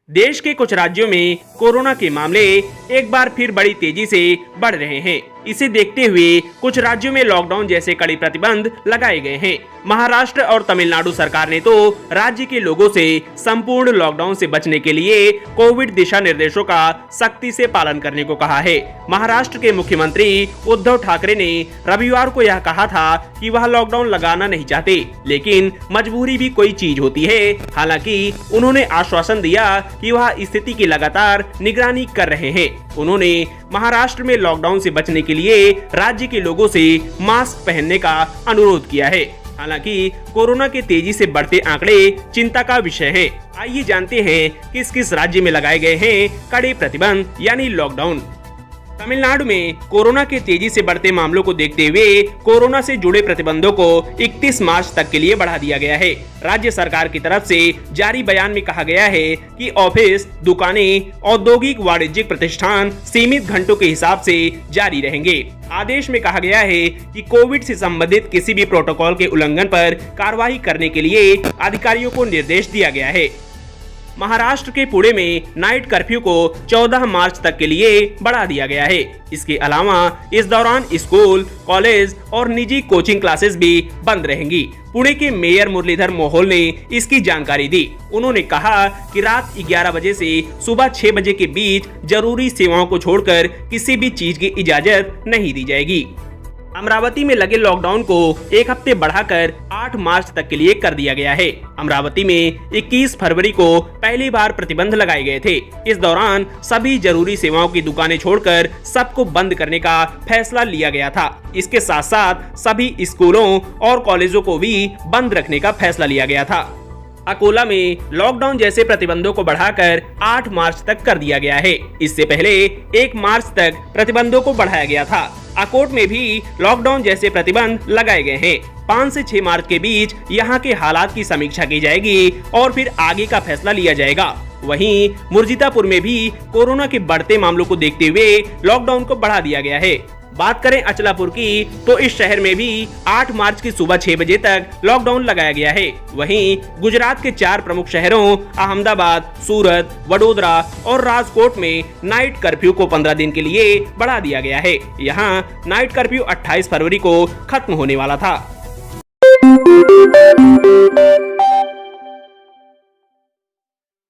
देश के कुछ राज्यों में कोरोना के मामले एक बार फिर बड़ी तेजी से बढ़ रहे हैं। इसे देखते हुए कुछ राज्यों में लॉकडाउन जैसे कड़े प्रतिबंध लगाए गए हैं। महाराष्ट्र और तमिलनाडु सरकार ने तो राज्य के लोगों से संपूर्ण लॉकडाउन से बचने के लिए कोविड दिशा निर्देशों का सख्ती से पालन करने को कहा है। महाराष्ट्र के मुख्यमंत्री उद्धव ठाकरे ने रविवार को यह कहा था कि वह लॉकडाउन लगाना नहीं चाहते, लेकिन मजबूरी भी कोई चीज होती है। हालांकि उन्होंने आश्वासन दिया कि वह स्थिति की लगातार निगरानी कर रहे हैं। उन्होंने महाराष्ट्र में लॉकडाउन से बचने के लिए राज्य के लोगों से मास्क पहनने का अनुरोध किया है। हालांकि कोरोना के तेजी से बढ़ते आंकड़े चिंता का विषय है। आइए जानते हैं किस किस राज्य में लगाए गए हैं कड़े प्रतिबंध यानी लॉकडाउन। तमिलनाडु में कोरोना के तेजी से बढ़ते मामलों को देखते हुए कोरोना से जुड़े प्रतिबंधों को 31 मार्च तक के लिए बढ़ा दिया गया है। राज्य सरकार की तरफ से जारी बयान में कहा गया है कि ऑफिस, दुकानें, औद्योगिक वाणिज्यिक प्रतिष्ठान सीमित घंटों के हिसाब से जारी रहेंगे। आदेश में कहा गया है कि कोविड से संबंधित किसी भी प्रोटोकॉल के उल्लंघन पर कार्रवाई करने के लिए अधिकारियों को निर्देश दिया गया है। महाराष्ट्र के पुणे में नाइट कर्फ्यू को 14 मार्च तक के लिए बढ़ा दिया गया है। इसके अलावा इस दौरान स्कूल, कॉलेज और निजी कोचिंग क्लासेस भी बंद रहेंगी। पुणे के मेयर मुरलीधर मोहोल ने इसकी जानकारी दी। उन्होंने कहा कि रात 11 बजे से सुबह 6 बजे के बीच जरूरी सेवाओं को छोड़कर किसी भी चीज की इजाजत नहीं दी जाएगी। अमरावती में लगे लॉकडाउन को एक हफ्ते बढ़ाकर 8 मार्च तक के लिए कर दिया गया है। अमरावती में 21 फरवरी को पहली बार प्रतिबंध लगाए गए थे। इस दौरान सभी जरूरी सेवाओं की दुकानें छोड़कर सबको बंद करने का फैसला लिया गया था। इसके साथ साथ सभी स्कूलों और कॉलेजों को भी बंद रखने का फैसला लिया गया था। अकोला में लॉकडाउन जैसे प्रतिबंधों को बढ़ाकर 8 मार्च तक कर दिया गया है। इससे पहले 1 मार्च तक प्रतिबंधों को बढ़ाया गया था। अकोट में भी लॉकडाउन जैसे प्रतिबंध लगाए गए हैं। 5 से 6 मार्च के बीच यहाँ के हालात की समीक्षा की जाएगी और फिर आगे का फैसला लिया जाएगा। वहीं मुर्जितापुर में भी कोरोना के बढ़ते मामलों को देखते हुए लॉकडाउन को बढ़ा दिया गया है। बात करें अचलापुर की, तो इस शहर में भी 8 मार्च की सुबह 6 बजे तक लॉकडाउन लगाया गया है। वहीं गुजरात के 4 प्रमुख शहरों अहमदाबाद, सूरत, वडोदरा और राजकोट में नाइट कर्फ्यू को 15 दिन के लिए बढ़ा दिया गया है। यहाँ नाइट कर्फ्यू 28 फरवरी को खत्म होने वाला था।